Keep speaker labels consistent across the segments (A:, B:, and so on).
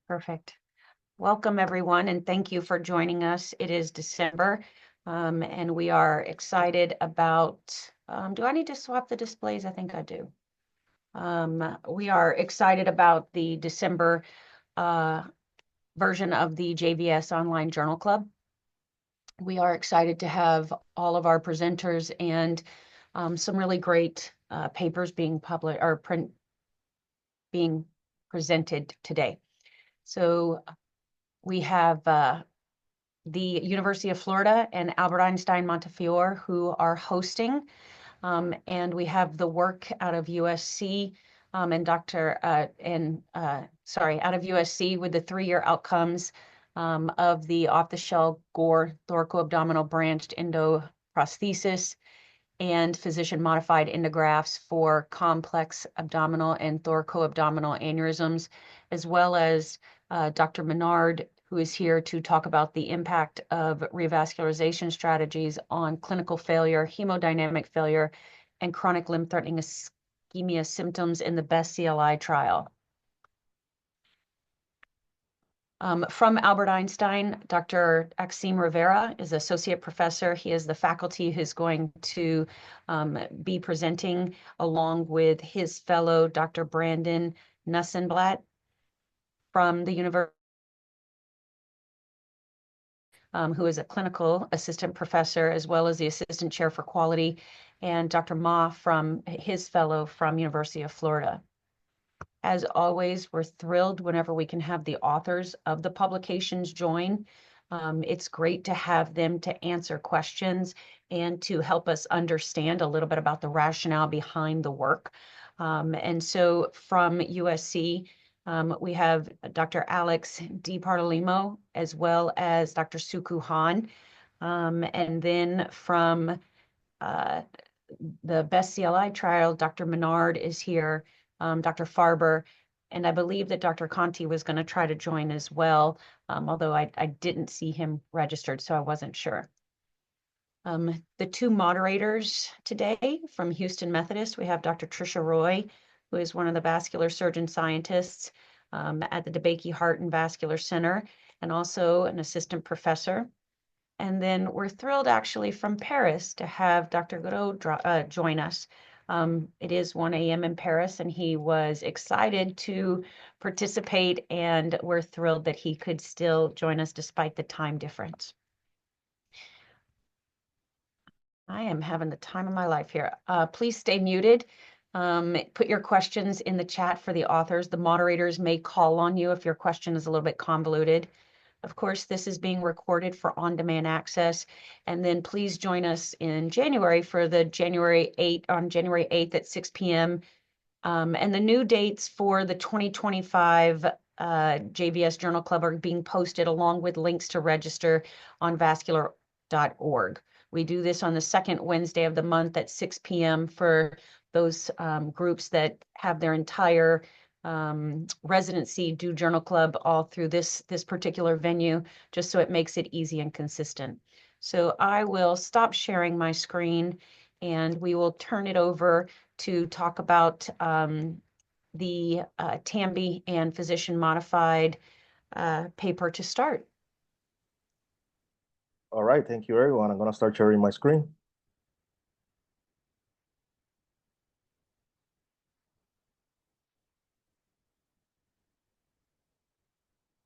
A: Perfect. Welcome, everyone, and thank you for joining us. It is December, and we are excited about, do I need to swap the displays? I think I do. We are excited about the December version of the JVS Online Journal Club. We are excited to have all of our presenters and some really great papers being published or being presented today. So we have the University of Florida and Albert Einstein Montefiore who are hosting, and we have the work out of USC and out of USC with the 3-year outcomes of the off-the-shelf Gore thoracoabdominal branched endoprosthesis and physician-modified endografts for complex abdominal and thoracoabdominal aneurysms, as well as Dr. Menard, who is here to talk about the impact of revascularization strategies on clinical failure, hemodynamic failure, and chronic limb-threatening ischemia symptoms in the BEST CLI trial. From Albert Einstein, Dr. Axim Rivera is associate professor. He is the faculty who's going to be presenting along with his fellow, Dr. Brandon Nussenblatt from the University, who is a clinical assistant professor, as well as the assistant chair for quality, and Dr. Ma from his fellow from University of Florida. As always, we're thrilled whenever we can have the authors of the publications join. It's great to have them to answer questions and to help us understand a little bit about the rationale behind the work. And so from USC, we have Dr. Alex DiPartolimo, as well as Dr. Suku Han. And then from the BEST CLI trial, Dr. Menard is here, Dr. Farber, and I believe that Dr. Conti was going to try to join as well, although I didn't see him registered, so I wasn't sure. The 2 moderators today from Houston Methodist, we have Dr. Tricia Roy, who is one of the vascular surgeon scientists at the DeBakey Heart and Vascular Center, and also an assistant professor. And then we're thrilled actually from Paris to have Dr. Godot join us. It is 1 a.m. in Paris, and he was excited to participate, and we're thrilled that he could still join us despite the time difference. I am having the time of my life here. Please stay muted. Put your questions in the chat for the authors. The moderators may call on you if your question is a little bit convoluted. Of course, this is being recorded for on-demand access. And then please join us in January for the January 8th at 6 p.m. And the new dates for the 2025 JVS Journal Club are being posted along with links to register on vascular.org. We do this on the second Wednesday of the month at 6 p.m. for those groups that have their entire residency do journal club all through this particular venue, just so it makes it easy and consistent. So I will stop sharing my screen and we will turn it over to talk about the TAMBI and physician modified paper to start.
B: All right, thank you everyone. I'm going to start sharing my screen.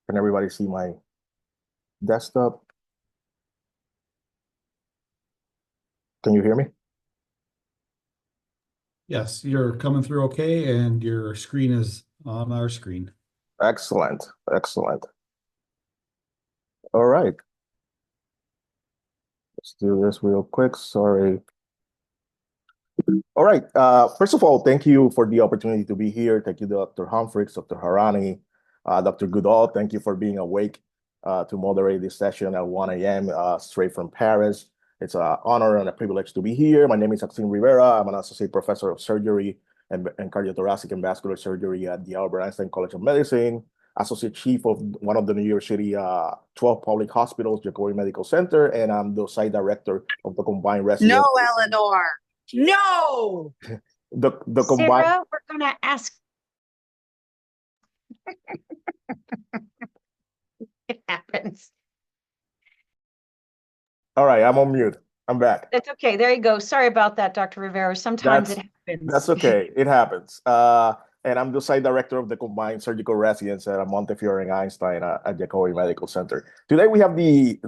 B: Can everybody see my desktop? Can you hear me?
C: Yes, you're coming through okay, and your screen is on our screen.
B: Excellent, excellent. All right. Let's do this real quick. Sorry. All right. First of all, thank you for the opportunity to be here. Thank you, Dr. Humphreys, Dr. Harani, Dr. Goodall. Thank you for being awake to moderate this session at 1 a.m. Straight from Paris. It's an honor and a privilege to be here. My name is Axim Rivera. I'm an associate professor of surgery and cardiothoracic and vascular surgery at the Albert Einstein College of Medicine, associate chief of one of the New York City 12 public hospitals, Jacobi Medical Center, and I'm the site director of the combined residency.
D: No, Eleanor. No.
B: The combined.
A: Sarah, we're gonna ask.
B: All right, I'm on mute. I'm back.
A: That's okay. There you go. Sorry about that, Dr. Rivera. Sometimes it
B: That's
A: happens.
B: okay. It happens. And I'm the site director of the Combined Surgical Residence at Montefiore and Einstein at Jacobi Medical Center. Today we have the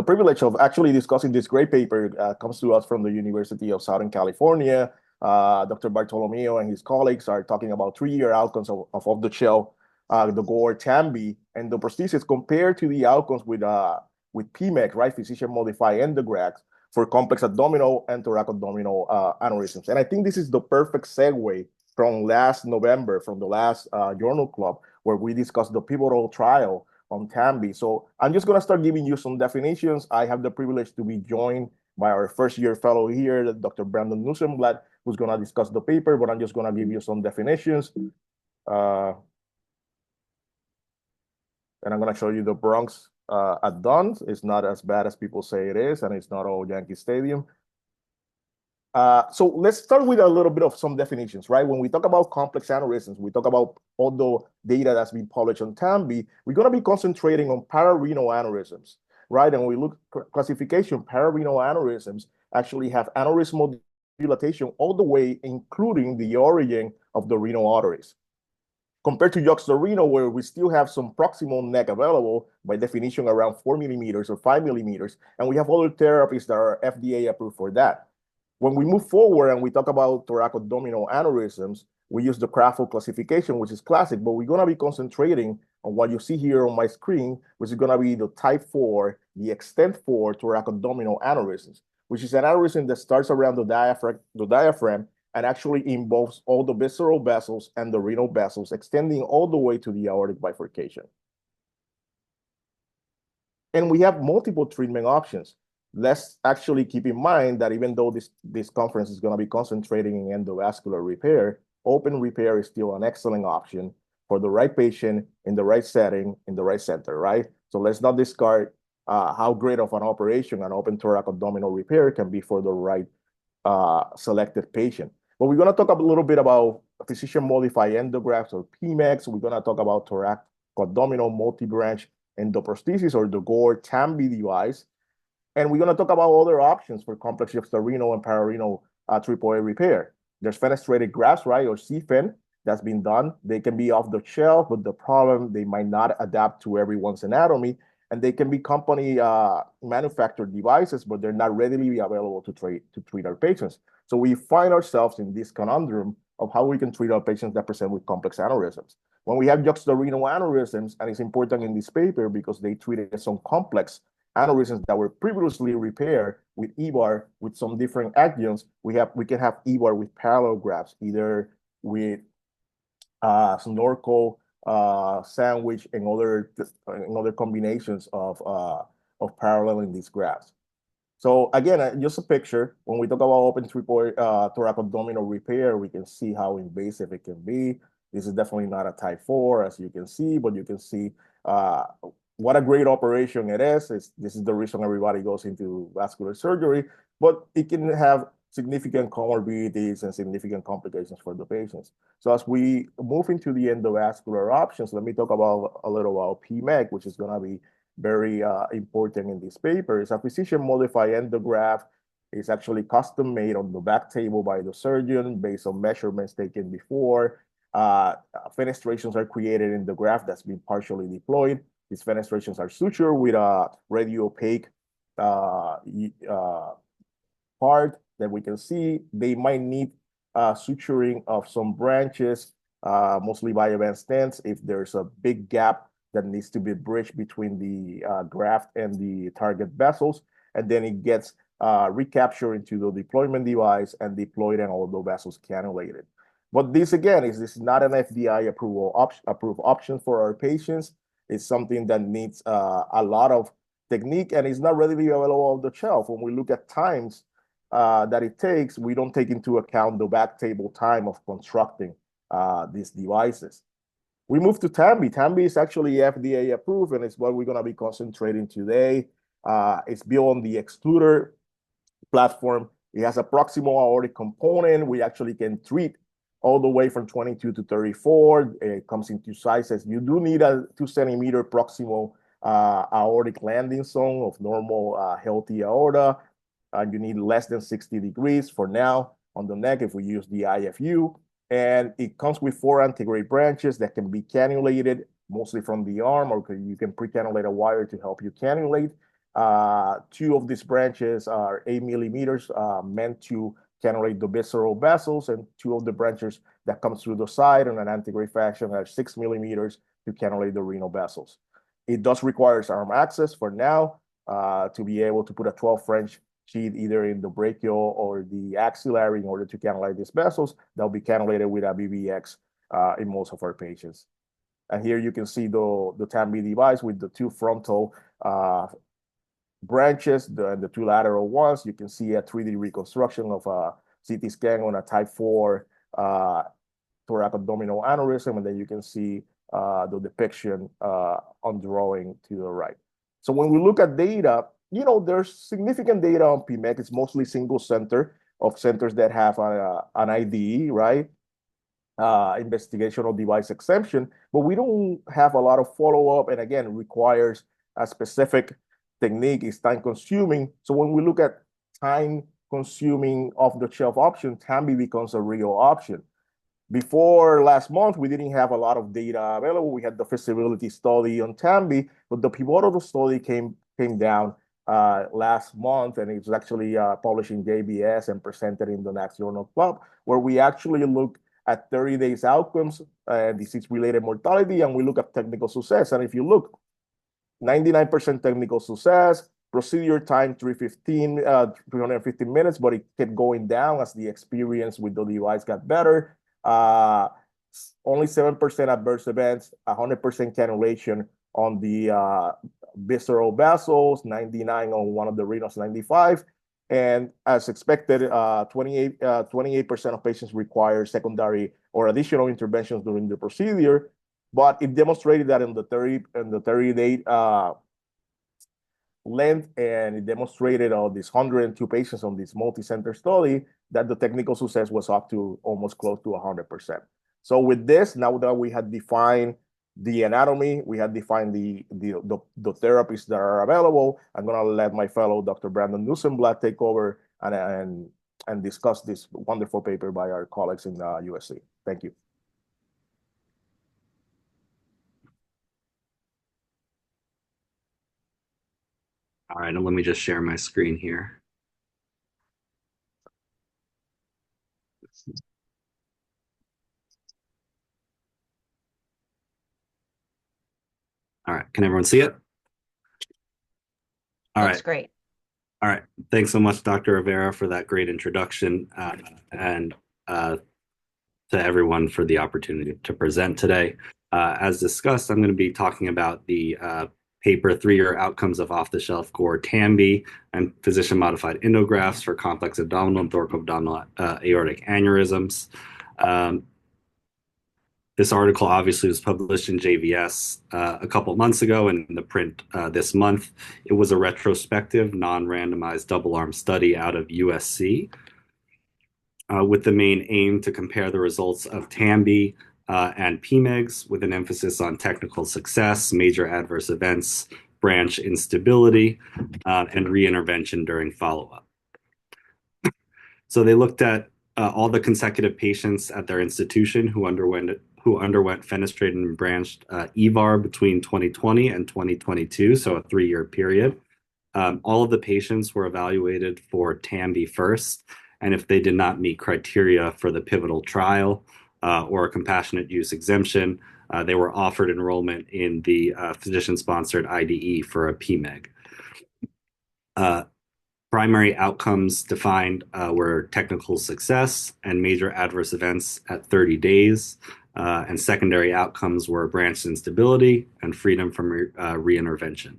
B: privilege of actually discussing this great paper. Comes to us from the University of Southern California. Dr. Bartolomeo and his colleagues are talking about 3-year outcomes of off-the-shelf, the Gore TAMBI, and the prosthesis compared to the outcomes with PMEC, right, physician-modified endografts for complex abdominal and thoracoabdominal aneurysms. And I think this is the perfect segue from last November, from the last Journal Club, where we discussed the pivotal trial on TAMBI. So I'm just going to start giving you some definitions. I have the privilege to be joined by our first-year fellow here, Dr. Brandon Nussenblatt, who's going to discuss the paper, but I'm just going to give you some definitions. And I'm going to show you the Bronx at dawn. It's not as bad as people say it is, and it's not all Yankee Stadium. So let's start with a little bit of some definitions, right? When we talk about complex aneurysms, we talk about all the data that's been published on TAMBI. We're going to be concentrating on pararenal aneurysms, right? And when we look classification, pararenal aneurysms actually have aneurysmal dilatation all the way, including the origin of the renal arteries. Compared to juxtarenal, where we still have some proximal neck available, by definition around 4 millimeters or 5 millimeters, and we have other therapies that are FDA approved for that. When we move forward and we talk about thoracoabdominal aneurysms, we use the Kraftfeld classification, which is classic, but we're going to be concentrating on what you see here on my screen, which is going to be the type 4, the extent 4 thoracoabdominal aneurysms, which is an aneurysm that starts around the diaphragm and actually involves all the visceral vessels and the renal vessels, extending all the way to the aortic bifurcation. And we have multiple treatment options. Let's actually keep in mind that even though this conference is going to be concentrating in endovascular repair, open repair is still an excellent option for the right patient in the right setting, in the right center, right? So let's not discard how great of an operation an open thoracoabdominal repair can be for the right selected patient. But we're going to talk a little bit about physician-modified endografts or PMECs. We're going to talk about thoracoabdominal multi-branch endoprosthesis or the Gore TAMBI device. And we're going to talk about other options for complex juxtarenal and pararenal AAA repair. There's fenestrated grafts, right, or CFEN, that's been done. They can be off the shelf, but the problem, they might not adapt to everyone's anatomy. And they can be company manufactured devices, but they're not readily available to treat our patients. So we find ourselves in this conundrum of how we can treat our patients that present with complex aneurysms. When we have juxtarenal aneurysms, and it's important in this paper because they treated some complex aneurysms that were previously repaired with EVAR with some different adjuncts, we can have EVAR with parallel grafts, either with snorkel, sandwich, and other combinations of paralleling these grafts. So again, just a picture. When we talk about open thoracoabdominal repair, we can see how invasive it can be. This is definitely not a type 4, as you can see, but you can see what a great operation it is. This is the reason everybody goes into vascular surgery, but it can have significant comorbidities and significant complications for the patients. So as we move into the endovascular options, let me talk about a little about PMEC, which is going to be very important in this paper. It's a physician-modified endograft. It's actually custom-made on the back table by the surgeon based on measurements taken before. Fenestrations are created in the graft that's been partially deployed. These fenestrations are sutured with a radio-opaque part that we can see. They might need suturing of some branches, mostly by event stents, if there's a big gap that needs to be bridged between the graft and the target vessels, and then it gets recaptured into the deployment device and deployed, and all the vessels cannulated. But this again this is not an FDA approved option for our patients. It's something that needs a lot of technique, and it's not readily available off the shelf. When we look at times that it takes, we don't take into account the back table time of constructing these devices. We move to TAMBI. TAMBI is actually FDA approved, and it's what we're going to be concentrating today. It's built on the excluder platform. It has a proximal aortic component. We actually can treat all the way from 22 to 34. It comes in 2 sizes. You do need a 2 centimeter proximal aortic landing zone of normal healthy aorta. You need less than 60 degrees for now on the neck if we use the IFU. And it comes with 4 antegrade branches that can be cannulated, mostly from the arm, or you can pre-cannulate a wire to help you cannulate. 2 of these branches are 8 millimeters, meant to cannulate the visceral vessels, and 2 of the branches that come through the side in an antegrade fashion are 6 millimeters to cannulate the renal vessels. It does require arm access for now to be able to put a 12 French sheath either in the brachial or the axillary in order to cannulate these vessels. They'll be cannulated with a BBX in most of our patients. And here you can see the TAMB device with the 2 frontal branches, the 2 lateral ones. You can see a 3D reconstruction of a CT scan on a type 4 thoracoabdominal aneurysm, and then you can see the depiction on drawing to the right. So when we look at data, there's significant data on PMEC. It's mostly single center of centers that have an IDE, right? Investigational device exemption, but we don't have a lot of follow-up, and again, requires a specific technique, is time consuming. So when we look at time consuming off-the-shelf option, TAMB becomes a real option. Before last month, we didn't have a lot of data available. We had the feasibility study on TAMB, but the pivotal study came down last month, and it's actually published in JVS and presented in the next journal club, where we actually look at 30 days outcomes, disease-related mortality, and we look at technical success. And if you look, 99% technical success, procedure time 315 minutes, but it kept going down as the experience with the device got better. Only 7% adverse events, 100% cannulation on the visceral vessels, 99 on one of the renals, 95. And as expected, 28% of patients require secondary or additional interventions during the procedure. But it demonstrated that in the 30-day length, and it demonstrated on these 102 patients on this multi-center study that the technical success was up to almost close to 100%. So with this, now that we had defined the anatomy, we had defined the therapies that are available, I'm going to let my fellow Dr. Brandon Nussenblatt take over and discuss this wonderful paper by our colleagues in USC. Thank you.
E: All right, and let me just share my screen here. All right, can everyone see it? All
A: Looks
E: right.
A: great.
E: All right, thanks so much, Dr. Rivera, for that great introduction, and to everyone for the opportunity to present today. As discussed, I'm going to be talking about the paper 3-year outcomes of off-the-shelf core TAMB and physician-modified endografts for complex abdominal and thoracoabdominal aortic aneurysms. This article obviously was published in JVS a couple months ago, and in the print this month. It was a retrospective, non-randomized double-arm study out of USC with the main aim to compare the results of TAMB and PMEGs with an emphasis on technical success, major adverse events, branch instability, and reintervention during follow-up. So they looked at all the consecutive patients at their institution who underwent fenestrated and branched EVAR between 2020 and 2022, so a 3-year period. All of the patients were evaluated for TAMB first, and if they did not meet criteria for the pivotal trial or a compassionate use exemption, they were offered enrollment in the physician-sponsored IDE for a PMEG. Primary outcomes defined were technical success and major adverse events at 30 days, and secondary outcomes were branch instability and freedom from reintervention.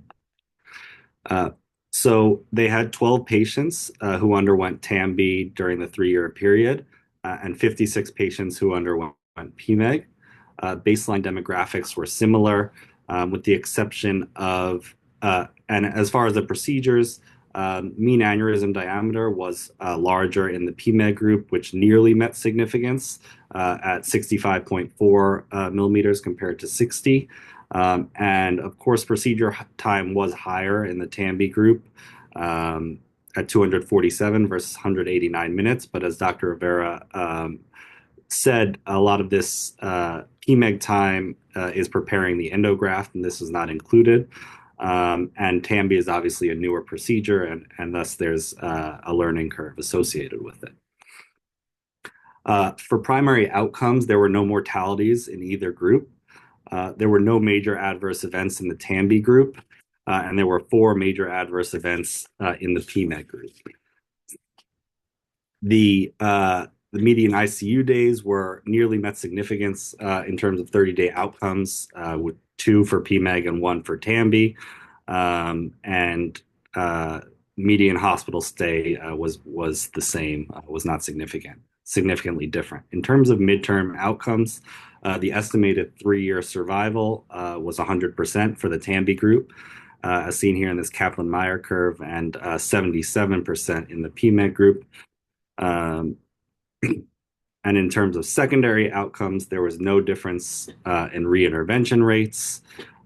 E: So they had 12 patients who underwent TAMB during the 3-year period, and 56 patients who underwent PMEG. Baseline demographics were similar, with the exception of, and as far as the procedures, Mean aneurysm diameter was larger in the PMEG group, which nearly met significance at 65.4 millimeters compared to 60. And of course, procedure time was higher in the TAMBI group at 247 versus 189 minutes. But as Dr. Rivera said, a lot of this PMEG time is preparing the endograft, and this is not included. And TAMBI is obviously a newer procedure, and thus there's a learning curve associated with it. For primary outcomes, there were no mortalities in either group. There were no major adverse events in the TAMBI group, and there were 4 major adverse events in the PMEG group. The median ICU days were nearly met significance in terms of 30-day outcomes, with 2 for PMEG and 1 for TAMBI. And median hospital stay was the same, was not significantly different. In terms of midterm outcomes, the estimated 3-year survival was 100% for the TAMBI group, as seen here in this Kaplan-Meier curve, and 77% in the PMEG group. And in terms of secondary outcomes, there was no difference in reintervention rates,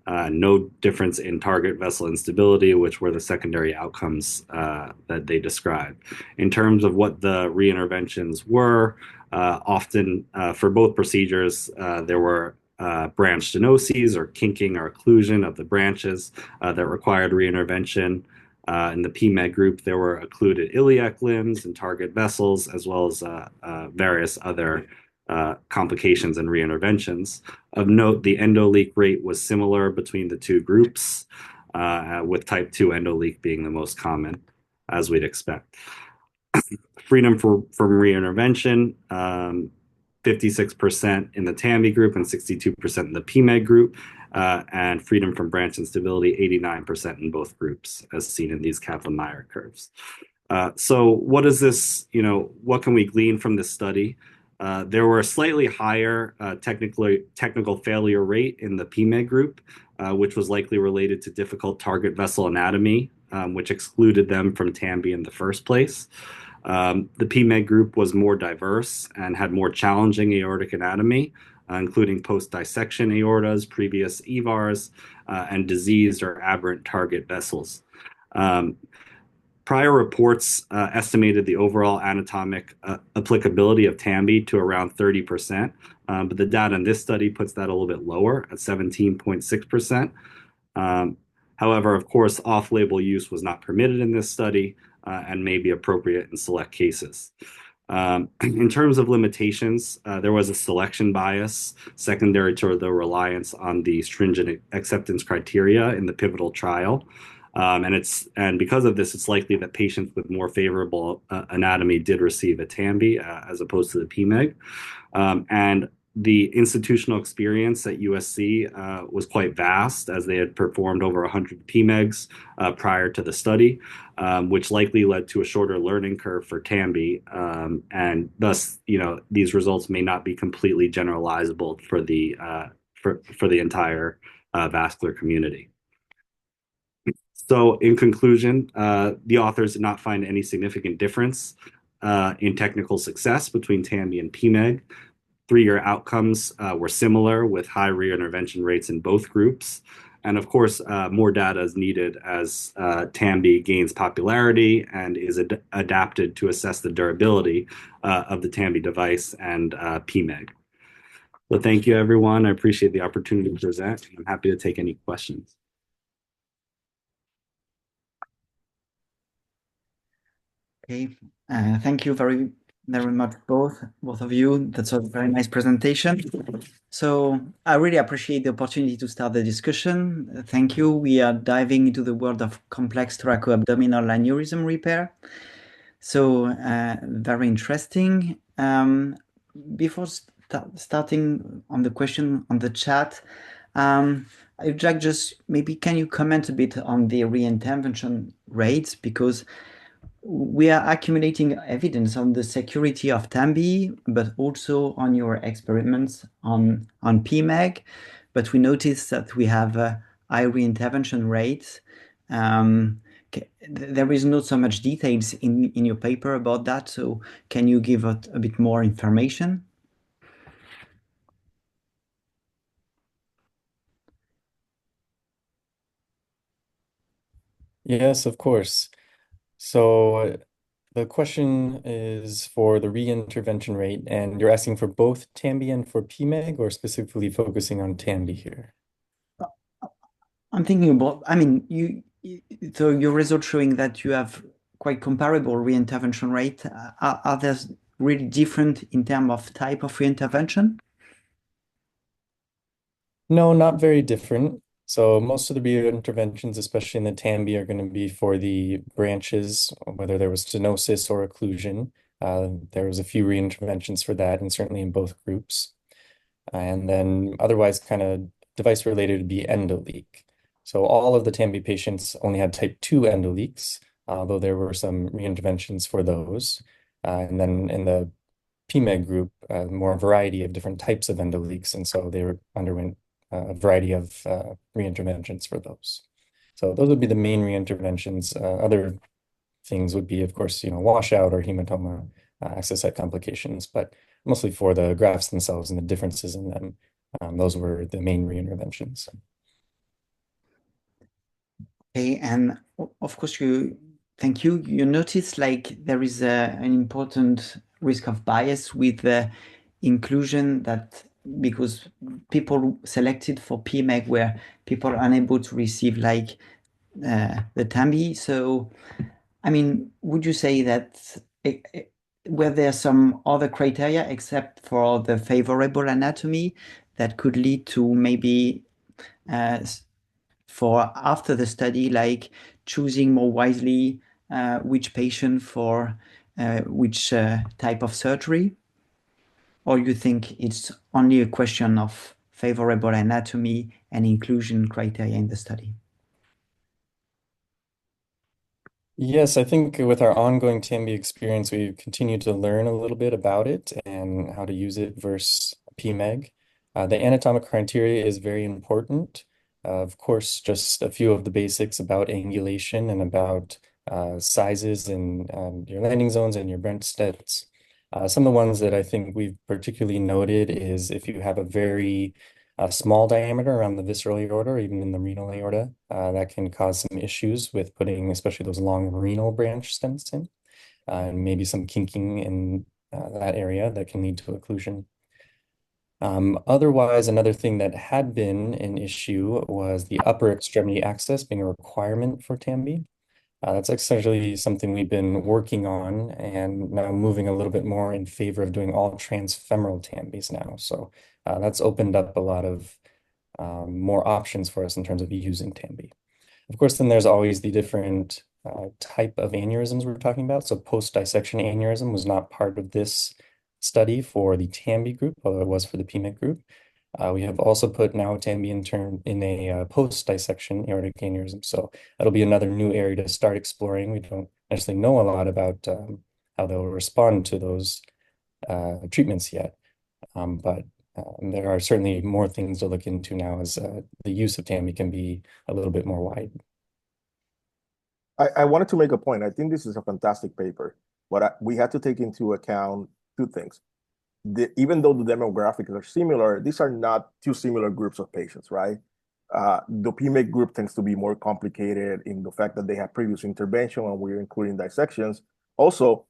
E: no difference in target vessel instability, which were the secondary outcomes that they described. In terms of what the reinterventions were, often for both procedures, there were branch stenoses or kinking or occlusion of the branches that required reintervention. In the PMEG group, there were occluded iliac limbs and target vessels, as well as various other complications and reinterventions. Of note, the endoleak rate was similar between the 2 groups, with type 2 endoleak being the most common, as we'd expect. Freedom from reintervention, 56% in the TAMBI group and 62% in the PMEG group, and freedom from branch instability, 89% in both groups, as seen in these Kaplan-Meier curves. So what is this, what can we glean from this study? There were a slightly higher technical failure rate in the PMEG group, which was likely related to difficult target vessel anatomy, which excluded them from TAMBI in the first place. The PMEG group was more diverse and had more challenging aortic anatomy, including post-dissection aortas, previous EVARs, and diseased or aberrant target vessels. Prior reports estimated the overall anatomic applicability of TAMBI to around 30%, but the data in this study puts that a little bit lower at 17.6%. However, of course, off-label use was not permitted in this study and may be appropriate in select cases. In terms of limitations, there was a selection bias secondary to the reliance on the stringent acceptance criteria in the pivotal trial. And because of this, it's likely that patients with more favorable anatomy did receive a TAMBI as opposed to the PMEG. And the institutional experience at USC was quite vast, as they had performed over 100 PMEGs prior to the study, which likely led to a shorter learning curve for TAMBI. And thus, these results may not be completely generalizable for the entire vascular community. So in conclusion, the authors did not find any significant difference in technical success between TAMBI and PMEG. 3-year outcomes were similar, with high reintervention rates in both groups. And of course, more data is needed as TAMBI gains popularity and is adapted to assess the durability of the TAMBI device and PMEG. So thank you, everyone. I appreciate the opportunity to present. I'm happy to take any questions.
F: Okay, thank you very much, both of you. That's a very nice presentation. So I really appreciate the opportunity to start the discussion. Thank you. We are diving into the world of complex thoracoabdominal aneurysm repair. So very interesting. Before starting on the question on the chat, Jack, just maybe can you comment a bit on the reintervention rates, because we are accumulating evidence on the security of TAMBI, but also on your experiments on PMEG. But we noticed that we have high reintervention rates. Can there is not so much details in your paper about that. So can you give us a bit more information?
G: Yes, of course. So the question is for the reintervention rate, and you're asking for both TAMBI and for PMEG, or specifically focusing on TAMBI here?
F: I'm thinking about, I mean, so your results showing that you have quite comparable reintervention rate. Are there really different in terms of type of reintervention?
G: No, not very different. So most of the reinterventions, especially in the TAMBI, are going to be for the branches, whether there was stenosis or occlusion. There was a few reinterventions for that, and certainly in both groups. And then otherwise kind of device related would be endoleak. So all of the TAMBI patients only had type 2 endoleaks, although there were some reinterventions for those. And then in the PMEG group, more variety of different types of endoleaks, and so they underwent a variety of reinterventions for those. So those would be the main reinterventions. Other things would be, of course, washout or hematoma, access site complications, but mostly for the grafts themselves and the differences in them. Those were the main reinterventions.
F: Okay, and of course, thank you. You notice like there is an important risk of bias with the inclusion that because people selected for PMEG were people unable to receive like the TAMBI. So, I mean, would you say that were there some other criteria except for the favorable anatomy that could lead to maybe for after the study, like choosing more wisely which patient for which type of surgery? Or you think it's only a question of favorable anatomy and inclusion criteria in the study?
G: Yes, I think with our ongoing TAMBI experience, we've continued to learn a little bit about it and how to use it versus PMEG. The anatomic criteria is very important. Of course, just a few of the basics about angulation and about sizes and your landing zones and your Brentstedts. Some of the ones that I think we've particularly noted is if you have a very small diameter around the visceral aorta or even in the renal aorta, that can cause some issues with putting, especially those long renal branch stents in, and maybe some kinking in that area that can lead to occlusion. Otherwise, another thing that had been an issue was the upper extremity access being a requirement for TAMBI. That's essentially something we've been working on and now moving a little bit more in favor of doing all transfemoral TAMBIs now. So that's opened up a lot of more options for us in terms of using TAMBI. Of course, then there's always the different type of aneurysms we're talking about. So post-dissection aneurysm was not part of this study for the TAMBI group, although it was for the PMEG group. We have also put now TAMBI in a post-dissection aortic aneurysm. So that'll be another new area to start exploring. We don't necessarily know a lot about how they'll respond to those treatments yet. But there are certainly more things to look into now as the use of TAMBI can be a little bit more wide.
B: I wanted to make a point. I think this is a fantastic paper, but we have to take into account two things. Even though the demographics are similar, these are not two similar groups of patients, right? The PMEG group tends to be more complicated in the fact that they have previous intervention and we're including dissections. Also,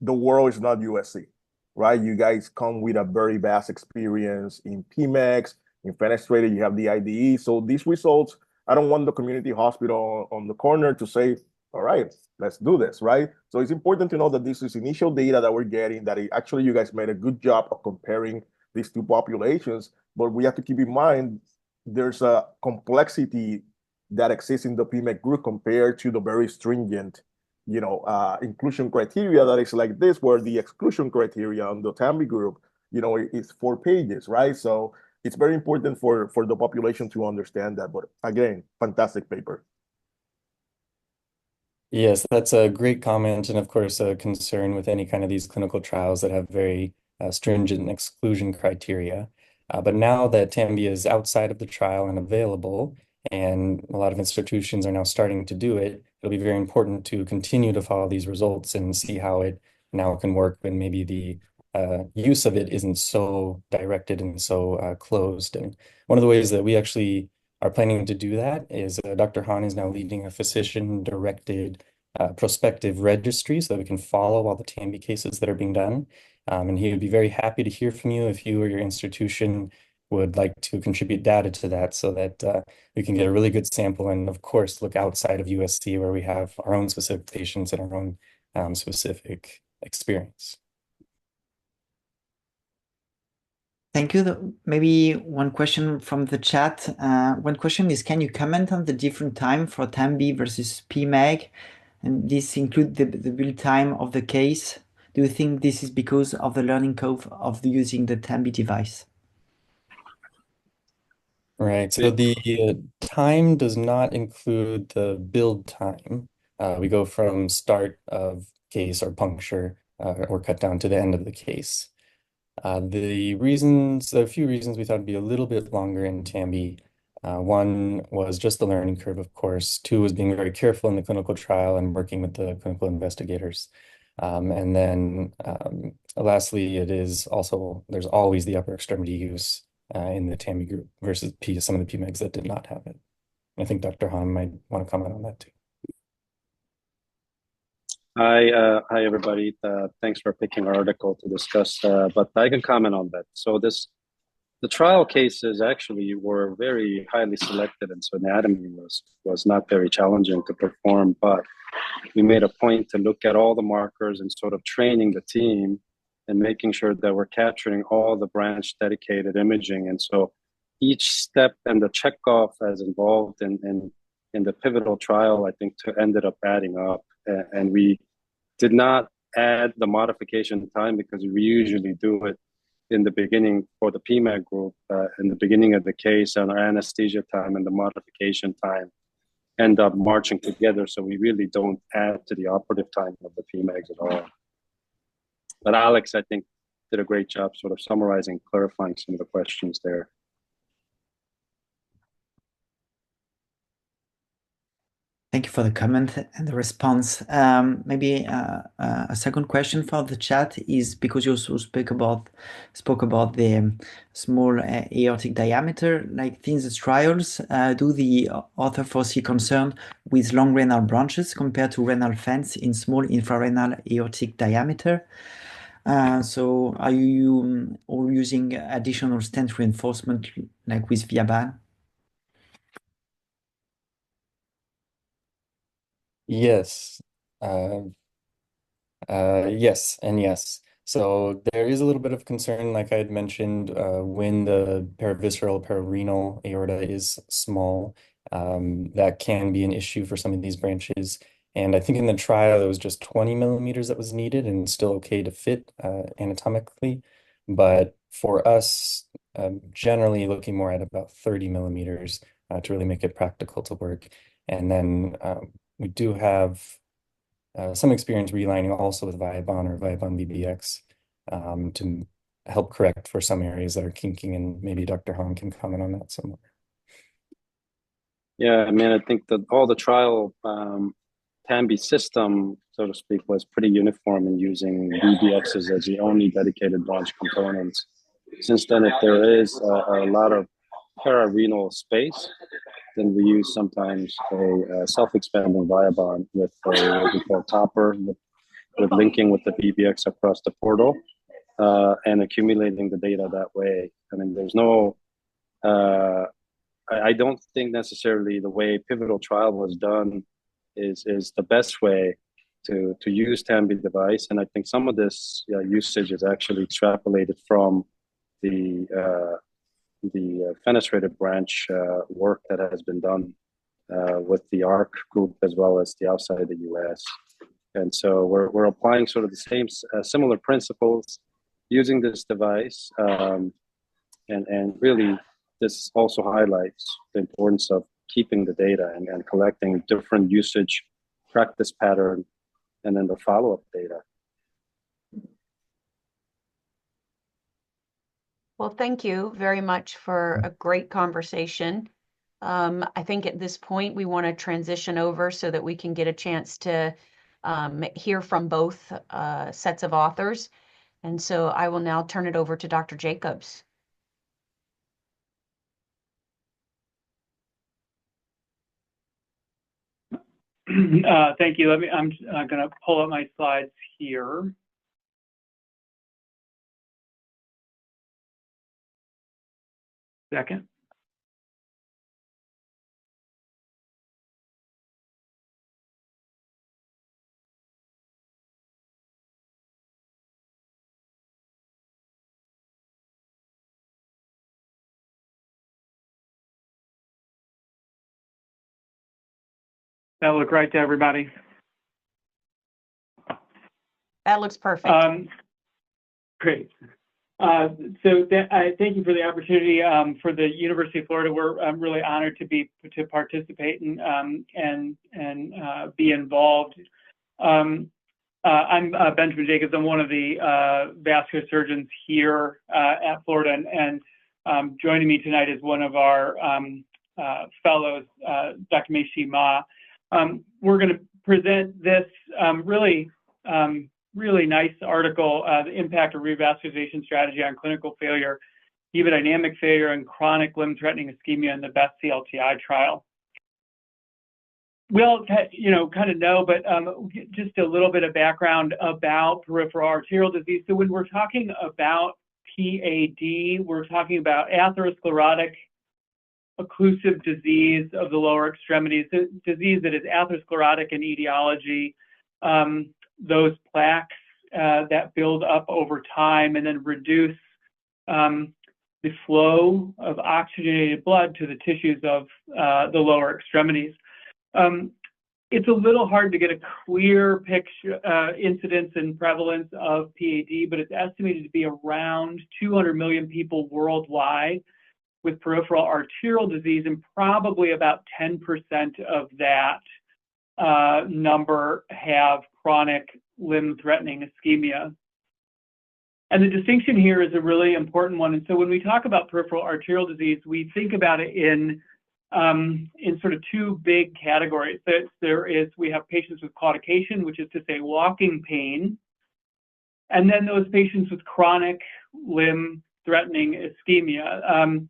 B: the world is not USC, right? You guys come with a very vast experience in PMEGs, in fenestrated, you have the IDE. So these results, I don't want the community hospital on the corner to say, all right, let's do this, right? So it's important to know that this is initial data that we're getting, that actually you guys made a good job of comparing these two populations, but we have to keep in mind there's a complexity that exists in the PMEG group compared to the very stringent, inclusion criteria that is like this, where the exclusion criteria on the TAMBI group, is 4 pages, right? So it's very important for the population to understand that. But again, fantastic paper.
G: Yes, that's a great comment, and of course, a concern with any kind of these clinical trials that have very stringent exclusion criteria. But now that TAMBI is outside of the trial and available, and a lot of institutions are now starting to do it. It'll be very important to continue to follow these results and see how it now can work when maybe the use of it isn't so directed and so closed. And one of the ways that we actually are planning to do that is Dr. Han is now leading a physician-directed prospective registry so that we can follow all the TAMB cases that are being done. And he would be very happy to hear from you if you or your institution would like to contribute data to that so that we can get a really good sample and, of course, look outside of USC where we have our own specific patients and our own specific experience.
F: Thank you. Maybe one question from the chat. One question is, can you comment on the different time for TAMB versus PMEG? And this include the build time of the case. Do you think this is because of the learning curve of using the TAMB device?
G: Right. So the time does not include the build time. We go from start of case or puncture or cut down to the end of the case. There are a few reasons we thought it'd be a little bit longer in TAMB. One was just the learning curve, of course. Two was being very careful in the clinical trial and working with the clinical investigators. And then lastly, there's always the upper extremity use in the TAMI group versus some of the PMEGs that did not have it. I think Dr. Han might want to comment on that too.
H: Hi, everybody. Thanks for picking our article to discuss, but I can comment on that. So the trial cases actually were very highly selected, and so anatomy was not very challenging to perform, but we made a point to look at all the markers and sort of training the team and making sure that we're capturing all the branch dedicated imaging. And so each step and the checkoff as involved in the pivotal trial, I think, ended up adding up. And we did not add the modification time because we usually do it in the beginning for the PMAG group, in the beginning of the case, and our anesthesia time and the modification time end up marching together. So we really don't add to the operative time of the PMAGs at all. But Alex, I think, did a great job sort of summarizing, clarifying some of the questions there.
F: Thank you for the comment and the response. Maybe a second question for the chat is because you also spoke about the small aortic diameter. Like in the trials, do the author foresee concern with long renal branches compared to renal fence in small infrarenal aortic diameter? So are you all using additional stent reinforcement like with Viabahn?
G: Yes. Yes and yes. So there is a little bit of concern, like I had mentioned, when the paravisceral, pararenal aorta is small, that can be an issue for some of these branches. And I think in the trial, it was just 20 millimeters that was needed and still okay to fit anatomically. But for us, generally looking more at about 30 millimeters to really make it practical to work. And then we do have some experience relining also with Viabahn or Viabahn VBX to help correct for some areas that are kinking, and maybe Dr. Han can comment on that some more.
H: Yeah, I mean, I think that all the trial TAMBI system, so to speak, was pretty uniform in using VBXs as the only dedicated branch components. Since then, if there is a lot of pararenal space, then we use sometimes a self-expanding Viabahn with what we call topper, with linking with the VBX across the portal and accumulating the data that way. I mean, there's no, I don't think necessarily the way pivotal trial was done is the best way to use TAMBI device. And I think some of this usage is actually extrapolated from the fenestrated branch work that has been done with the ARC group as well as the outside of the US. And so we're applying sort of the same similar principles using this device. And really, this also highlights the importance of keeping the data and collecting different usage practice pattern and then the follow-up data.
A: Well, thank you very much for a great conversation. I think at this point we want to transition over so that we can get a chance to hear from both sets of authors. And so I will now turn it over to Dr. Jacobs.
I: Thank you. I'm going to pull up my slides here. Second. That look right to everybody?
A: That looks perfect.
I: Great. Thank you for the opportunity for the University of Florida. We're really honored to participate and be involved. I'm Benjamin Jacobs. I'm one of the vascular surgeons here at Florida, and joining me tonight is one of our fellows, Dr. Mei-Shi Ma. We're going to present this really nice article, The Impact of Revascularization Strategy on Clinical Failure, Hemodynamic Failure, and Chronic Limb-Threatening Ischemia in the BEST CLTI trial. We all, kind of know, but just a little bit of background about peripheral arterial disease. So when we're talking about PAD, we're talking about atherosclerotic occlusive disease of the lower extremities, disease that is atherosclerotic in etiology. Those plaques that build up over time and then reduce the flow of oxygenated blood to the tissues of the lower extremities. It's a little hard to get a clear picture, incidence and prevalence of PAD, but it's estimated to be around 200 million people worldwide with peripheral arterial disease, and probably about 10% of that number have chronic limb-threatening ischemia. And the distinction here is a really important one. And so when we talk about peripheral arterial disease, we think about it in sort of two big categories. We have patients with claudication, which is to say walking pain, and then those patients with chronic limb-threatening ischemia.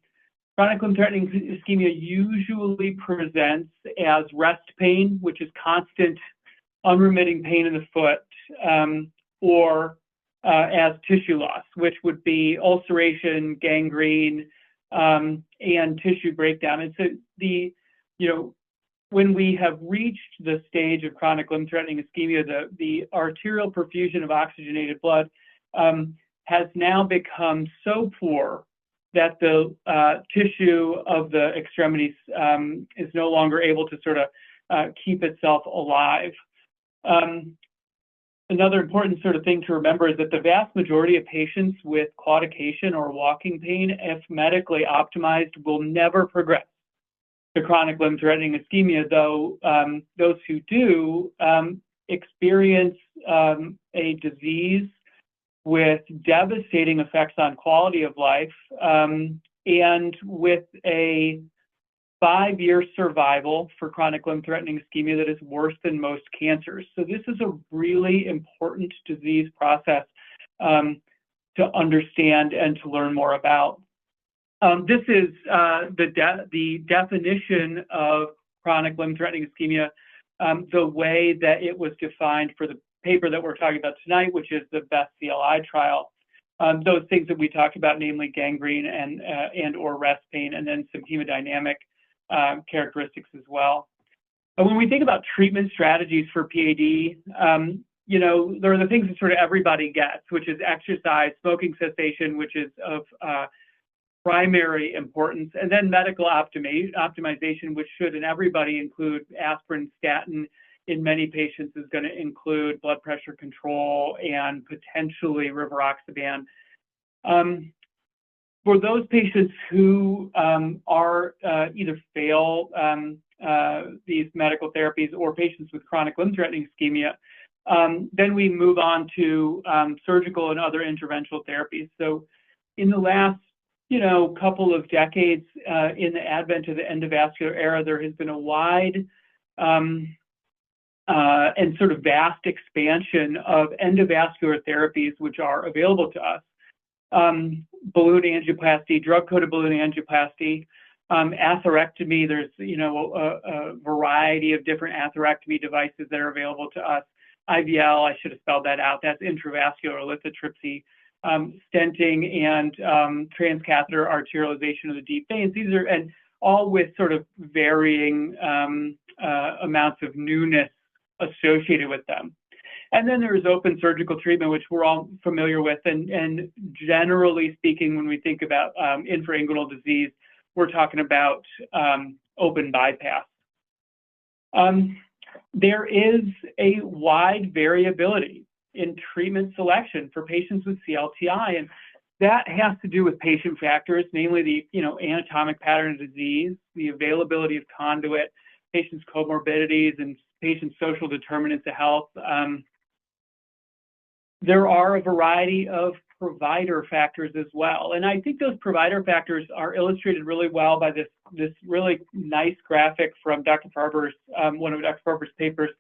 I: Chronic limb-threatening ischemia usually presents as rest pain, which is constant, unremitting pain in the foot, or as tissue loss, which would be ulceration, gangrene, and tissue breakdown. And so when we have reached the stage of chronic limb-threatening ischemia, the arterial perfusion of oxygenated blood has now become so poor that the tissue of the extremities is no longer able to sort of keep itself alive. Another important sort of thing to remember is that the vast majority of patients with claudication or walking pain, if medically optimized, will never progress to chronic limb-threatening ischemia, though those who do experience a disease with devastating effects on quality of life, and with a 5-year survival for chronic limb-threatening ischemia that is worse than most cancers. So this is a really important disease process to understand and to learn more about. This is the definition of chronic limb-threatening ischemia, the way that it was defined for the paper that we're talking about tonight, which is the BEST CLI trial. Those things that we talked about, namely gangrene and or rest pain, and then some hemodynamic characteristics as well. But when we think about treatment strategies for PAD, there are the things that sort of everybody gets, which is exercise, smoking cessation, which is of primary importance, and then medical optimization, which should in everybody include aspirin, statin. In many patients is going to include blood pressure control and potentially rivaroxaban. For those patients who either fail these medical therapies or patients with chronic limb-threatening ischemia, then we move on to surgical and other interventional therapies. So in the last couple of decades in the advent of the endovascular era, there has been a wide and sort of vast expansion of endovascular therapies which are available to us. Balloon angioplasty, drug-coated balloon angioplasty, atherectomy. There's a variety of different atherectomy devices that are available to us. IVL, I should have spelled that out. That's intravascular lithotripsy, stenting, and transcatheter arterialization of the deep veins. These are, and all with sort of varying amounts of newness associated with them. And then there's open surgical treatment, which we're all familiar with. And generally speaking, when we think about infrainguinal disease, we're talking about open bypass. There is a wide variability in treatment selection for patients with CLTI, and that has to do with patient factors, namely the anatomic pattern of disease, the availability of conduit, patients' comorbidities, and patients' social determinants of health. There are a variety of provider factors as well, and I think those provider factors are illustrated really well by this really nice graphic from Dr. Farber's one of Dr. Farber's papers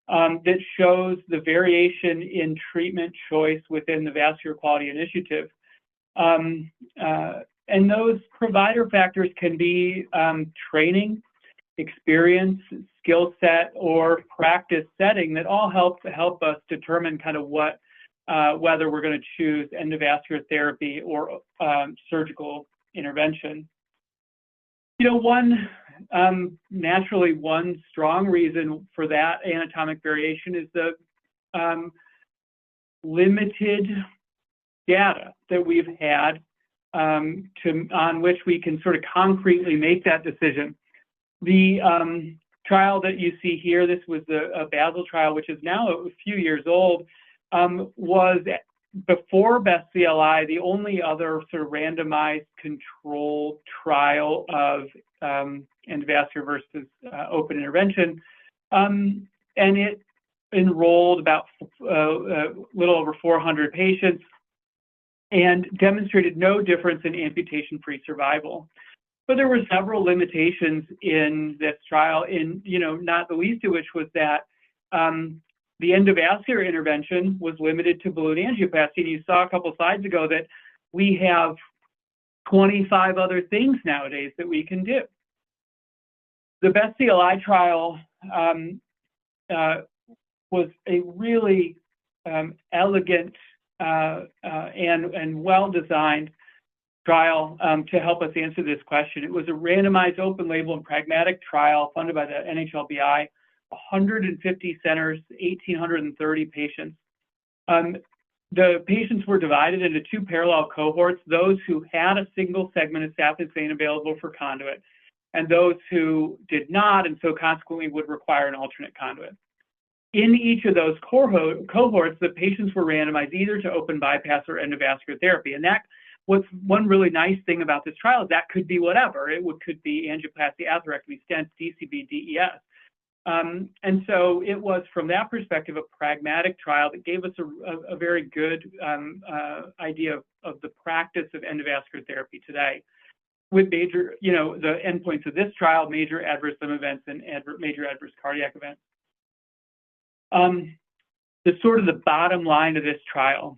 I: that shows the variation in treatment choice within the Vascular Quality Initiative. And those provider factors can be training, experience, skill set, or practice setting that all help us determine kind of whether we're going to choose endovascular therapy or surgical intervention. Naturally, one strong reason for that anatomic variation is the limited data that we've had on which we can sort of concretely make that decision. The trial that you see here, this was a Basel trial, which is now a few years old, was before Best CLI, the only other sort of randomized controlled trial of endovascular versus open intervention. And it enrolled about a little over 400 patients and demonstrated no difference in amputation-free survival. But there were several limitations in this trial, not the least of which was that the endovascular intervention was limited to balloon angioplasty. And you saw a couple slides ago that we have 25 other things nowadays that we can do. The Best CLI trial was a really elegant and well-designed trial to help us answer this question. It was a randomized, open-label, and pragmatic trial funded by the NHLBI, 150 centers, 1,830 patients. The patients were divided into two parallel cohorts, those who had a single segment of saphenous vein available for conduit, and those who did not, and so consequently would require an alternate conduit. In each of those cohorts, the patients were randomized either to open bypass or endovascular therapy. And what's one really nice thing about this trial is that could be whatever. It could be angioplasty, atherectomy, stent, DCB, DES. And so it was, from that perspective, a pragmatic trial that gave us a very good idea of the practice of endovascular therapy today, with major, the endpoints of this trial, major adverse limb events and major adverse cardiac events. The sort of the bottom line of this trial,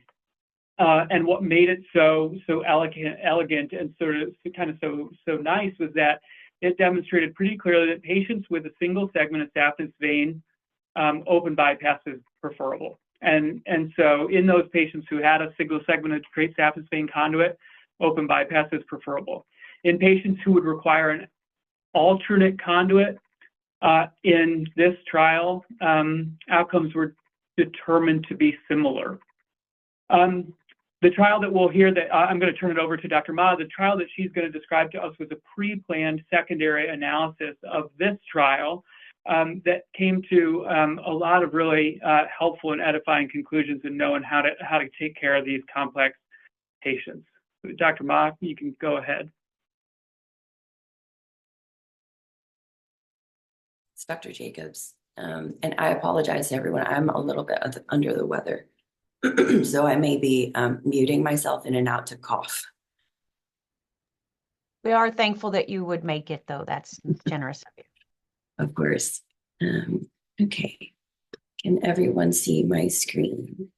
I: and what made it so elegant and sort of kind of so nice was that it demonstrated pretty clearly that patients with a single segment of saphenous vein open bypass is preferable. And so in those patients who had a single segment of straight saphenous vein conduit, open bypass is preferable. In patients who would require an alternate conduit, in this trial, outcomes were determined to be similar. The trial that we'll hear that I'm going to turn it over to Dr. Ma. The trial that she's going to describe to us was a pre-planned secondary analysis of this trial that came to a lot of really helpful and edifying conclusions in knowing how to take care of these complex patients. Dr. Ma, you can go ahead.
J: It's Dr. Jacobs, and I apologize to everyone. I'm a little bit under the weather. So I may be muting myself in and out to cough.
A: We are thankful that you would make it, though. That's generous of you.
J: Of course. Okay. Can everyone see my screen?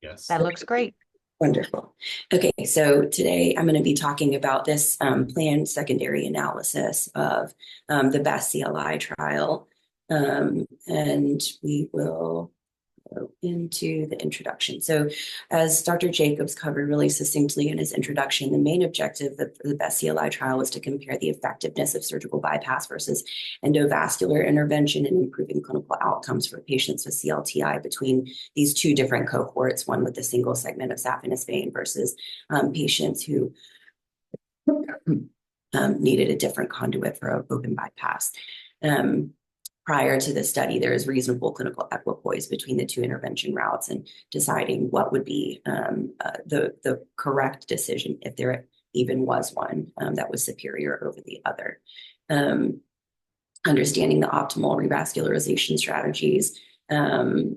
C: Yes.
A: That looks great.
J: Wonderful. Okay, so today I'm going to be talking about this planned secondary analysis of the BEST CLI trial. And we will go into the introduction. So as Dr. Jacobs covered really succinctly in his introduction, the main objective of the BEST CLI trial was to compare the effectiveness of surgical bypass versus endovascular intervention in improving clinical outcomes for patients with CLTI between these two different cohorts, one with a single segment of saphenous vein versus patients who needed a different conduit for an open bypass. Prior to the study, there is reasonable clinical equipoise between the two intervention routes and deciding what would be the correct decision, if there even was one that was superior over the other. Understanding the optimal revascularization strategies and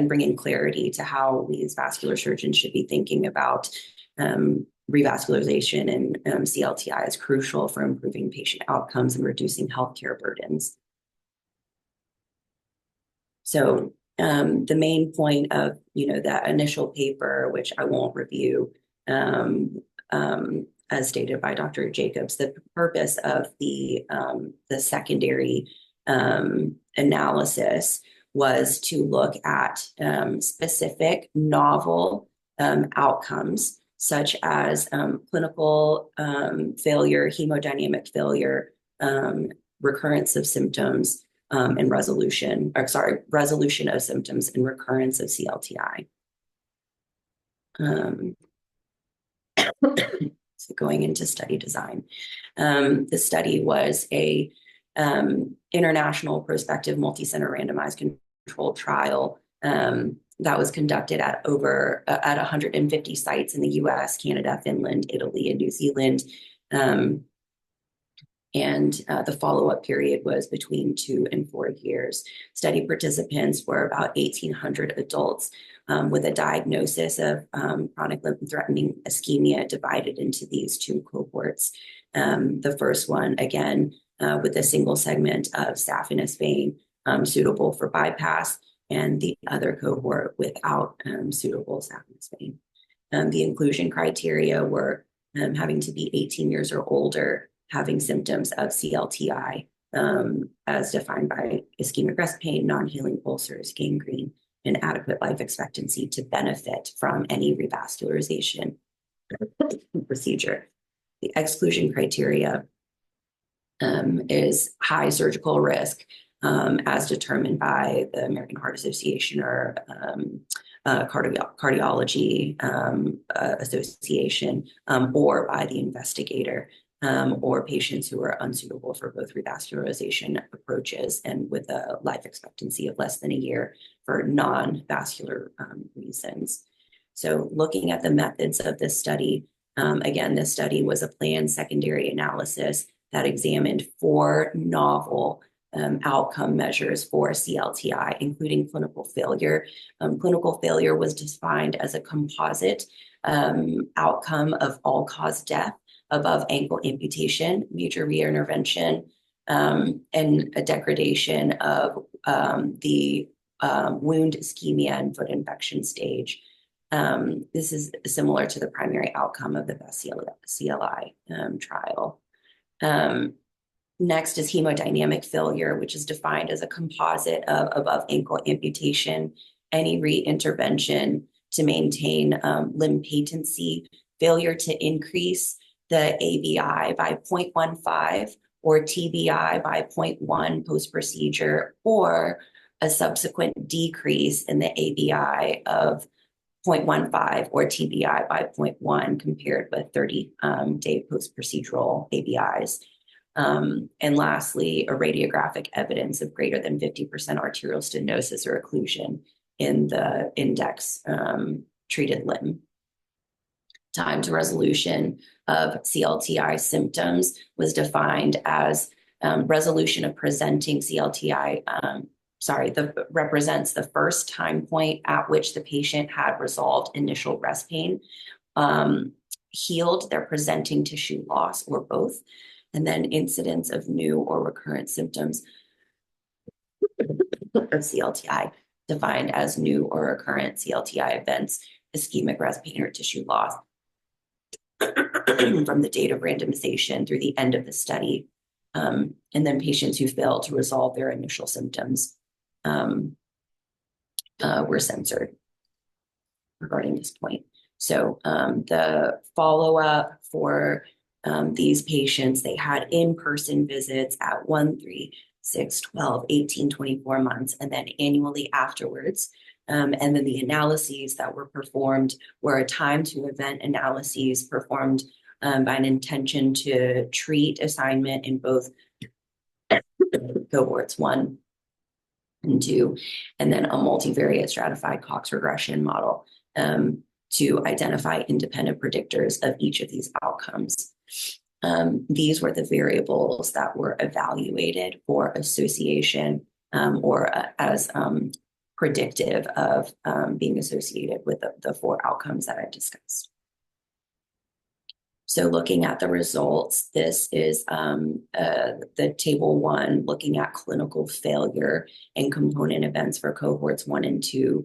J: bringing clarity to how we as vascular surgeons should be thinking about revascularization and CLTI is crucial for improving patient outcomes and reducing healthcare burdens. So the main point of, that initial paper, which I won't review, as stated by Dr. Jacobs, the purpose of the secondary analysis was to look at specific novel outcomes, such as clinical failure, hemodynamic failure, recurrence of symptoms, and resolution of symptoms and recurrence of CLTI. So going into study design. The study was a international prospective multi-center randomized controlled trial that was conducted at 150 sites in the US, Canada, Finland, Italy, and New Zealand. And the follow-up period was between 2 and 4 years. Study participants were about 1,800 adults with a diagnosis of chronic limb-threatening ischemia divided into these two cohorts. The first one, again, with a single segment of saphenous vein suitable for bypass, and the other cohort without suitable saphenous vein. The inclusion criteria were having to be 18 years or older, having symptoms of CLTI, as defined by ischemic breast pain, non-healing ulcers, gangrene, and adequate life expectancy to benefit from any revascularization procedure. The exclusion criteria is high surgical risk, as determined by the American Heart Association or Cardiology Association, or by the investigator. Or patients who are unsuitable for both revascularization approaches and with a life expectancy of less than a year for non-vascular reasons. So looking at the methods of this study, again, this study was a planned secondary analysis that examined 4 novel outcome measures for CLTI, including clinical failure. Clinical failure was defined as a composite outcome of all-cause death above ankle amputation, major reintervention, and a degradation of the wound ischemia and foot infection stage. This is similar to the primary outcome of the BEST CLI trial. Next is hemodynamic failure, which is defined as a composite of above ankle amputation, any reintervention to maintain limb patency, failure to increase the ABI by 0.15 or TBI by 0.1 post-procedure, or a subsequent decrease in the ABI of 0.15 or TBI by 0.1 compared with 30-day post-procedural ABIs. And lastly, a radiographic evidence of greater than 50% arterial stenosis or occlusion in the index treated limb. Time to resolution of CLTI symptoms was defined as resolution of presenting CLTI, represents the first time point at which the patient had resolved initial rest pain, healed, they're presenting tissue loss or both. And then incidence of new or recurrent symptoms of CLTI, defined as new or recurrent CLTI events, ischemic rest pain or tissue loss from the date of randomization through the end of the study. And then patients who failed to resolve their initial symptoms were censored regarding this point. So the follow-up for these patients, they had in-person visits at 1, 3, 6, 12, 18, 24 months, and then annually afterwards. And then the analyses that were performed were a time to event analyses performed by an intention to treat assignment in both cohorts 1 and 2, and then a multivariate stratified Cox regression model to identify independent predictors of each of these outcomes. These were the variables that were evaluated for association or as predictive of being associated with the 4 outcomes that I discussed. So looking at the results, this is the table 1, looking at clinical failure and component events for cohorts 1 and 2.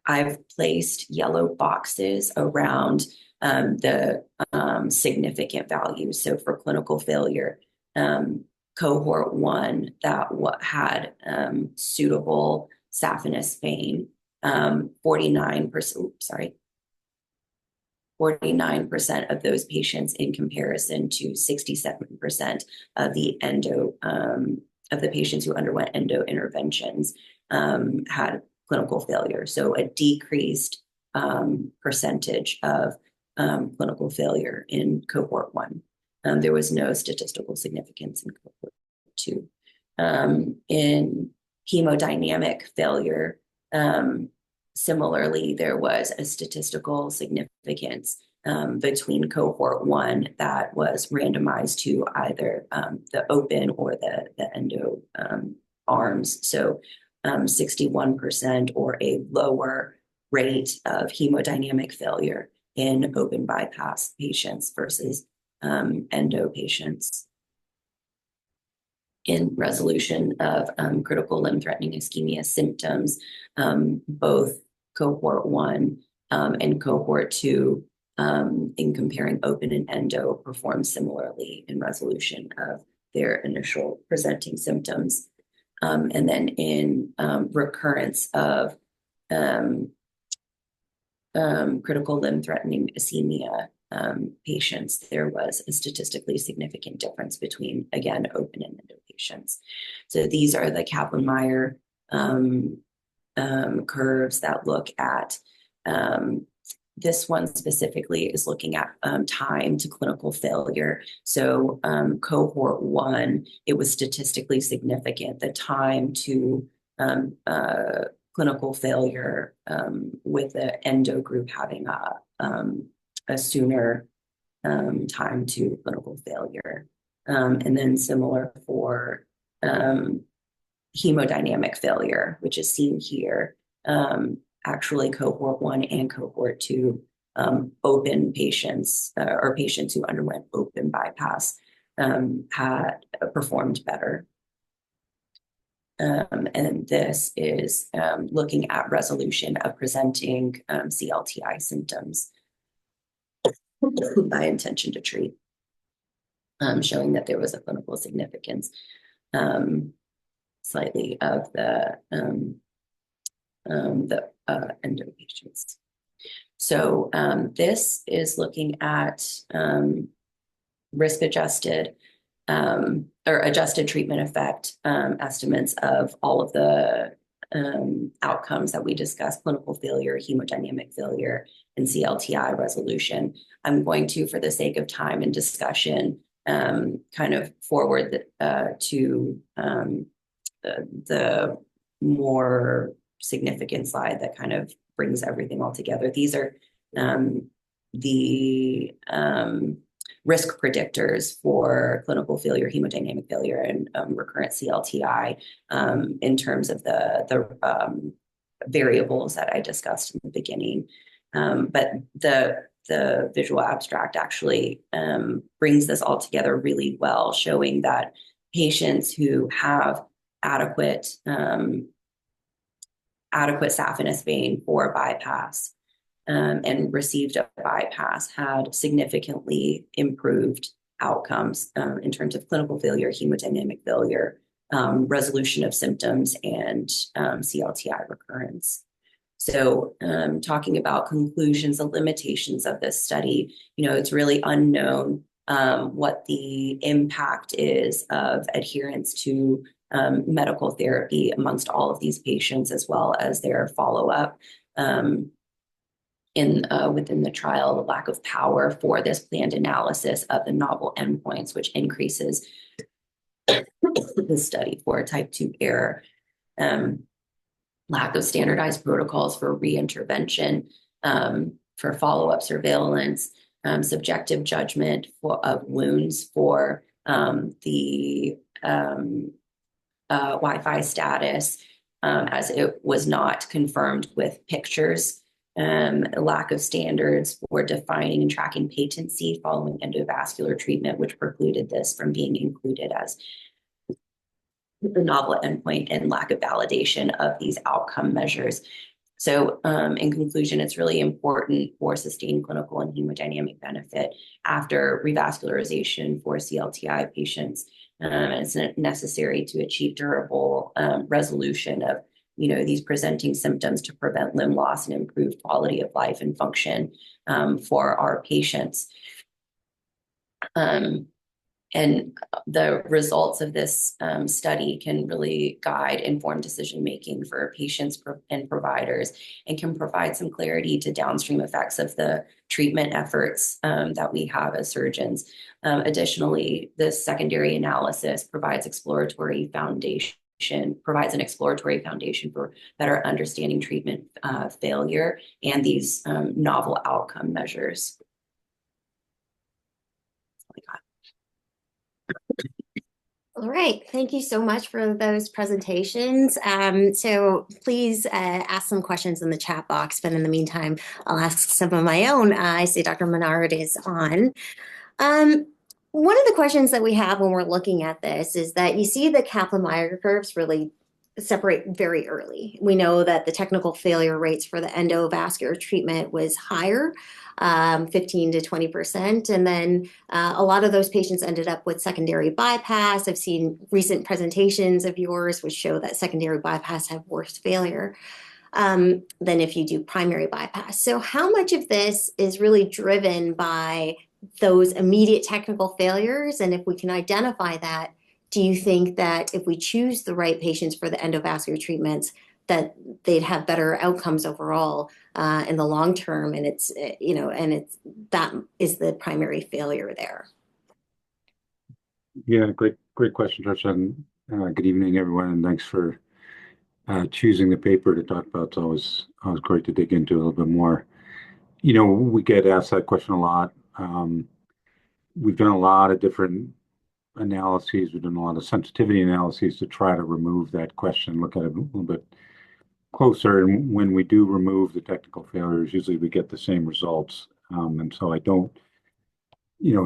J: I've placed yellow boxes around the significant values. So for clinical failure, cohort 1 that had suitable saphenous vein, 49% of those patients in comparison to 67% of the patients who underwent endo interventions had clinical failure. So a decreased percentage of clinical failure in cohort 1. There was no statistical significance in cohort 2. In hemodynamic failure, similarly, there was a statistical significance between cohort 1 that was randomized to either the open or the endo arms. So 61% or a lower rate of hemodynamic failure in open bypass patients versus endo patients. In resolution of critical limb-threatening ischemia symptoms, both cohort 1 and cohort 2, in comparing open and endo, performed similarly in resolution of their initial presenting symptoms. And then in recurrence of critical limb-threatening ischemia patients, there was a statistically significant difference between, again, open and endo patients. So these are the Kaplan-Meier curves that look at this one specifically is looking at time to clinical failure. So cohort 1, it was statistically significant. The time to clinical failure with the endo group having a sooner time to clinical failure. And then similar for hemodynamic failure, which is seen here. Actually, cohort 1 and cohort 2, open patients or patients who underwent open bypass had performed better. And this is looking at resolution of presenting CLTI symptoms by intention to treat, showing that there was a clinical significance slightly of the endo patients. So this is looking at risk-adjusted or adjusted treatment effect estimates of all of the outcomes that we discussed: clinical failure, hemodynamic failure, and CLTI resolution. I'm going to, for the sake of time and discussion, kind of forward to the more significant slide that kind of brings everything all together. These are the risk predictors for clinical failure, hemodynamic failure, and recurrent CLTI in terms of the variables that I discussed in the beginning. But the the visual abstract actually brings this all together really well, showing that patients who have adequate saphenous vein for bypass and received a bypass had significantly improved outcomes in terms of clinical failure, hemodynamic failure, resolution of symptoms, and CLTI recurrence. So talking about conclusions and limitations of this study, it's really unknown what the impact is of adherence to medical therapy amongst all of these patients, as well as their follow-up within the trial, the lack of power for this planned analysis of the novel endpoints, which increases the study for type 2 error, lack of standardized protocols for reintervention, for follow-up surveillance, subjective judgment of wounds for the Wi-Fi status, as it was not confirmed with pictures, lack of standards for defining and tracking patency following endovascular treatment, which precluded this from being included as the novel endpoint, and lack of validation of these outcome measures. So in conclusion, it's really important for sustained clinical and hemodynamic benefit after revascularization for CLTI patients. It's necessary to achieve durable resolution of these presenting symptoms to prevent limb loss and improve quality of life and function for our patients. And the results of this study can really guide informed decision-making for patients and providers, and can provide some clarity to downstream effects of the treatment efforts that we have as surgeons. Additionally, this secondary analysis provides an exploratory foundation for better understanding treatment failure and these novel outcome measures.
K: All right, thank you so much for those presentations. So please ask some questions in the chat box, but in the meantime, I'll ask some of my own. I see Dr. Menard is on. One of the questions that we have when we're looking at this is that you see the Kaplan-Meier curves really separate very early. We know that the technical failure rates for the endovascular treatment was higher, 15 to 20%. And then a lot of those patients ended up with secondary bypass. I've seen recent presentations of yours which show that secondary bypass have worse failure than if you do primary bypass. So how much of this is really driven by those immediate technical failures? And if we can identify that, do you think that if we choose the right patients for the endovascular treatments, that they'd have better outcomes overall in the long term? And it's, that is the primary failure there.
L: Yeah, great question, Tricia. And good evening, everyone, and thanks for choosing the paper to talk about. It's always great to dig into a little bit more. We get asked that question a lot. We've done a lot of different analyses. We've done a lot of sensitivity analyses to try to remove that question, look at it a little bit closer. And when we do remove the technical failures, usually we get the same results. And so I don't,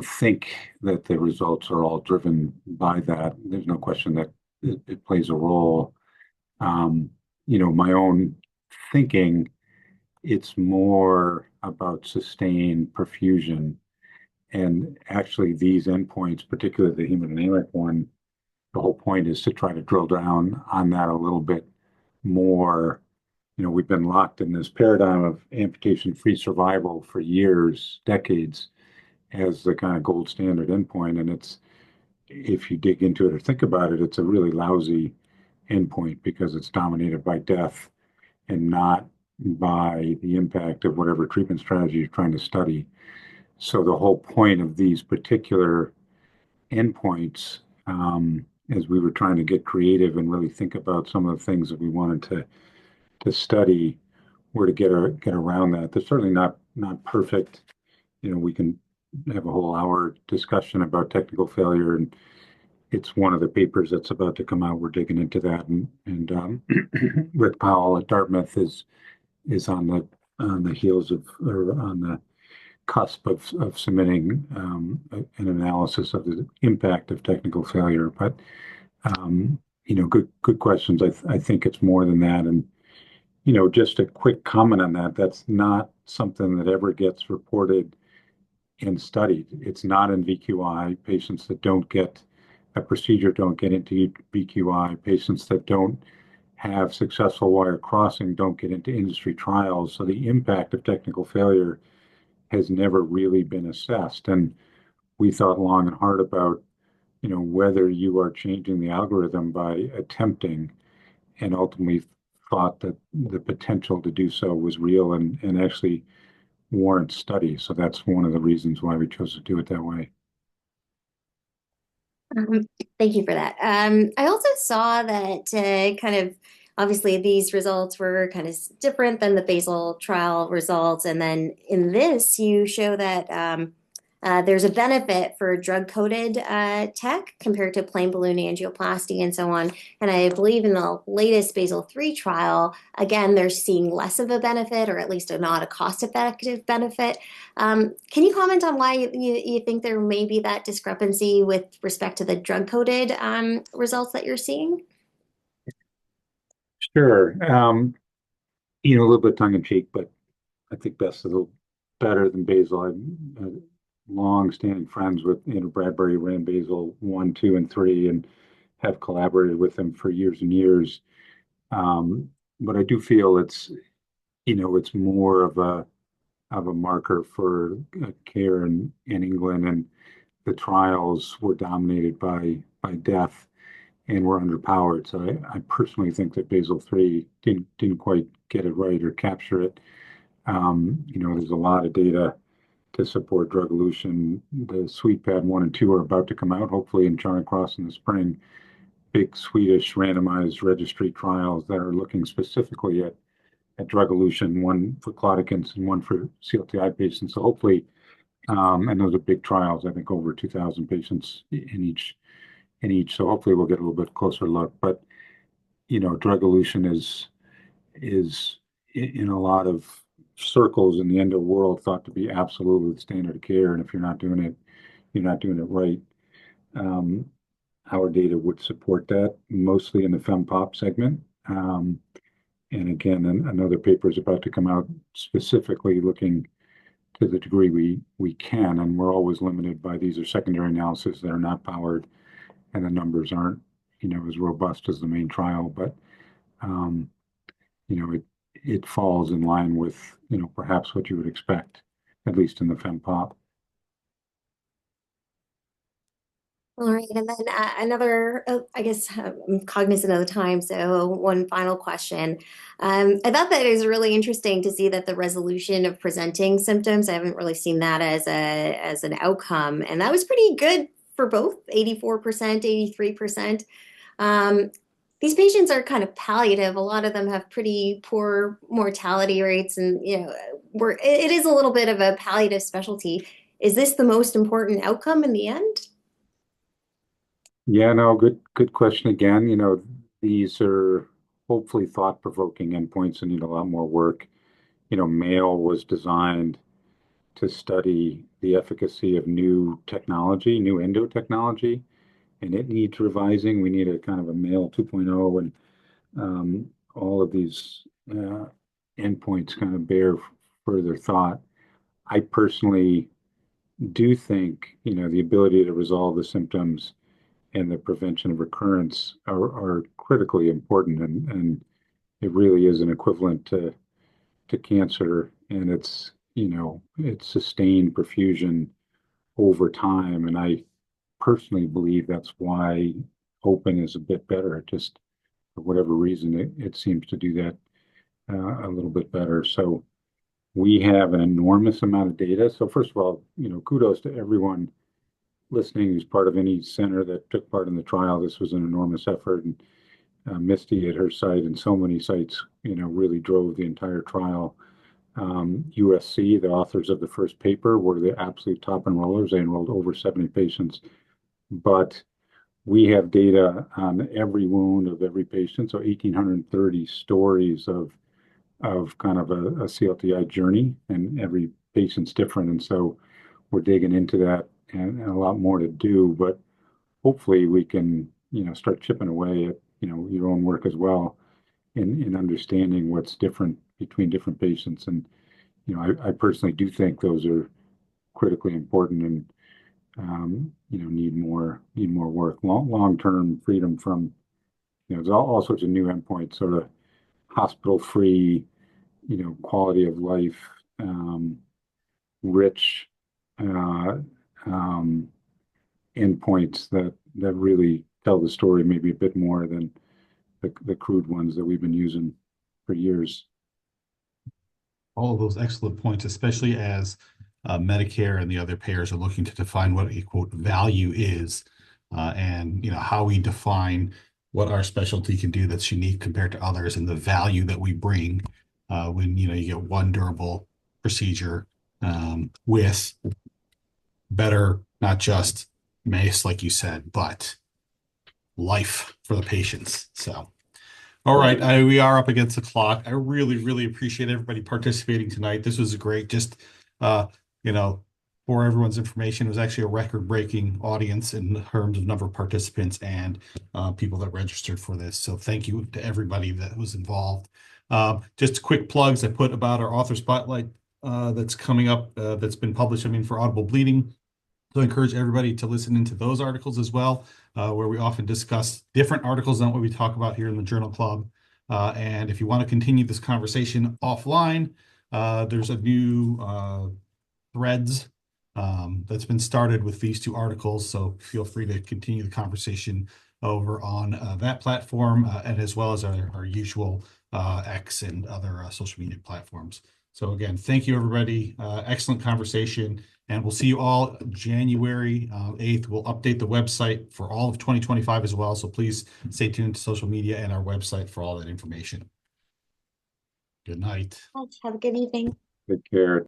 L: think that the results are all driven by that. There's no question that it plays a role. My own thinking, it's more about sustained perfusion. And actually these endpoints, particularly the hemodynamic one, the whole point is to try to drill down on that a little bit more. We've been locked in this paradigm of amputation-free survival for years, decades, as the kind of gold standard endpoint. And it's, if you dig into it or think about it, it's a really lousy endpoint because it's dominated by death and not by the impact of whatever treatment strategy you're trying to study. So the whole point of these particular endpoints, as we were trying to get creative and really think about some of the things that we wanted to study, were to get around that. They're certainly not perfect. We can have a whole hour discussion about technical failure, and it's one of the papers that's about to come out. We're digging into that, and Rick Powell at Dartmouth is on the heels of, or on the cusp of submitting an analysis of the impact of technical failure. But good questions. I think it's more than that. And just a quick comment on that. That's not something that ever gets reported and studied. It's not in VQI. Patients that don't get a procedure don't get into VQI. Patients that don't have successful wire crossing don't get into industry trials. So the impact of technical failure has never really been assessed. And we thought long and hard about, whether you are changing the algorithm by attempting, and ultimately thought that the potential to do so was real and actually warrant study. So that's one of the reasons why we chose to do it that way.
K: Thank you for that. I also saw that kind of obviously these results were kind of different than the basal trial results. And then in this, you show that there's a benefit for drug-coated tech compared to plain balloon angioplasty and so on. And I believe in the latest basal 3 trial, again, they're seeing less of a benefit, or at least not a cost-effective benefit. Can you comment on why you think there may be that discrepancy with respect to the drug-coated results that you're seeing?
L: Sure. A little bit tongue in cheek, but I think that's a little better than basal. I'm long-standing friends with Andrew Bradbury, ran basal 1, 2, and 3, and have collaborated with him for years and years. But I do feel it's more of a marker for care in England, and the trials were dominated by death and were underpowered. So I personally think that basal 3 didn't quite get it right or capture it. There's a lot of data to support drug elution. The SweetPad 1 and 2 are about to come out, hopefully in Charing Cross in the spring. Big Swedish randomized registry trials that are looking specifically at drug elution, one for claudicants and one for CLTI patients. So hopefully, and those are big trials, I think over 2,000 patients in each. So hopefully we'll get a little bit closer look. But, drug elution is in a lot of circles in the endo world thought to be absolutely the standard of care. And if you're not doing it, you're not doing it right. Our data would support that, mostly in the FemPop segment. And again, another paper is about to come out specifically looking to the degree we can, and we're always limited by these are secondary analyses that are not powered, and the numbers aren't, as robust as the main trial. But it falls in line with, perhaps what you would expect, at least in the FemPop.
K: All right, and then another, I guess I'm cognizant of the time, so one final question. I thought that it was really interesting to see that the resolution of presenting symptoms, I haven't really seen that as an outcome, and that was pretty good for both, 84%, 83%. These patients are kind of palliative. A lot of them have pretty poor mortality rates, and it is a little bit of a palliative specialty. Is this the most important outcome in the end?
L: Yeah, no, good question again. These are hopefully thought-provoking endpoints and need a lot more work. MAIL was designed to study the efficacy of new technology, new endo technology, and it needs revising. We need a kind of a MAIL 2.0, and all of these endpoints kind of bear further thought. I personally do think, the ability to resolve the symptoms and the prevention of recurrence are critically important, and it really is an equivalent to cancer, and it's sustained perfusion over time. And I personally believe that's why open is a bit better. Just for whatever reason, it seems to do that a little bit better. So we have an enormous amount of data. So first of all, kudos to everyone listening who's part of any center that took part in the trial. This was an enormous effort, and Misty at her site and so many sites, really drove the entire trial. USC, the authors of the first paper, were the absolute top enrollers. They enrolled over 70 patients, but we have data on every wound of every patient. So 1,830 stories of kind of a CLTI journey, and every patients different. And so we're digging into that and a lot more to do, but hopefully we can, start chipping away at, your own work as well in understanding what's different between different patients. And, I personally do think those are critically important and, need more work. Long-term freedom from, there's all sorts of new endpoints, sort of hospital-free, quality of life, rich endpoints that really tell the story maybe a bit more than the crude ones that we've been using for years.
C: All of those excellent points, especially as Medicare and the other payers are looking to define what a quote value is, and how we define what our specialty can do that's unique compared to others, and the value that we bring when you get one durable procedure with better, not just MACE, like you said, but life for the patients. So, all right, we are up against the clock. I really, really appreciate everybody participating tonight. This was great. Just, for everyone's information, it was actually a record-breaking audience in terms of number of participants and people that registered for this. So thank you to everybody that was involved. Just quick plugs I put about our author spotlight that's coming up, that's been published, for Audible Bleeding. So I encourage everybody to listen into those articles as well, where we often discuss different articles than what we talk about here in the Journal Club. And if you want to continue this conversation offline, there's a new threads that's been started with these two articles. So feel free to continue the conversation over on that platform, and as well as our usual X and other social media platforms. So again, thank you, everybody. Excellent conversation. And we'll see you all January 8th. We'll update the website for all of 2025 as well. So please stay tuned to social media and our website for all that information. Good night.
K: Have a good evening.
L: Take care.